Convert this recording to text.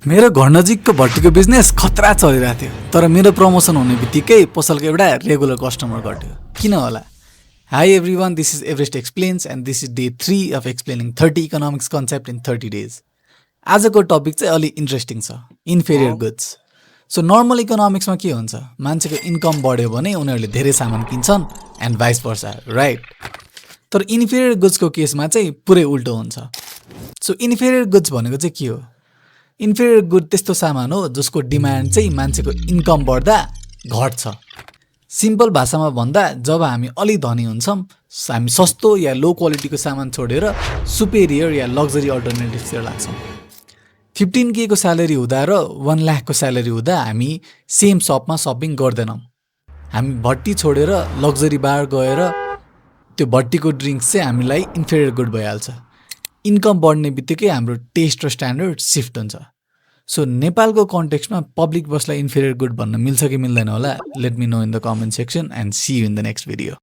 मेरो घर नजिकको भट्टीको बिजनेस खतरा चलिरहेको थियो, तर मेरो प्रमोसन हुने बित्तिकै पसलको एउटा रेगुलर कस्टमर घट्यो। किन होला? High everyone, this is Everest explains and this is day 3 of explaining 30 economics concept in 30 days. आजको टपिक चाहिँ अलि इन्ट्रेस्टिङ छ, इन्फेरियर गुड्स। सो नर्मल इकोनोमिक्समा के हुन्छ? मान्छेको इन्कम बढ्यो भने उनीहरूले धेरै सामान किन्छन् एन्ड भाइस वर्सा, राइट? तर इन्फेरियर गुड्सको केसमा चाहिँ पुरै उल्टो हुन्छ। सो इन्फेरियर गुड्स भनेको चाहिँ के हो? इन्फेरियर गुड त्यस्तो सामान हो जसको डिमान्ड चाहिँ मान्छेको इन्कम बढ्दा घट्छ। सिम्पल भाषामा भन्दा जब हामी अलि धनी हुन्छौँ, हामी सस्तो या लो क्वालिटीको सामान छोडेर सुपेरियर या लग्जरी अल्टरनेटिभ्सतिर लाग्छौँ। 15K को स्यालेरी हुँदा र 1 लाख को स्यालेरी हुँदा हामी सेम सपमा सपिङ गर्दैनौँ। हामी भट्टी छोडेर लग्जरी बार गएर त्यो भट्टीको ड्रिङ्क्स चाहिँ हामीलाई इन्फेरियर गुड भइहाल्छ। इन्कम बढ्ने बित्तिकै हाम्रो टेस्ट र स्ट्यान्डर्ड सिफ्ट हुन्छ। सो नेपालको कन्टेक्स्टमा पब्लिक बसलाई इन्फेरियर गुड भन्न मिल्छ कि मिल्दैन होला? Let me know in the comment section and see you in the next video.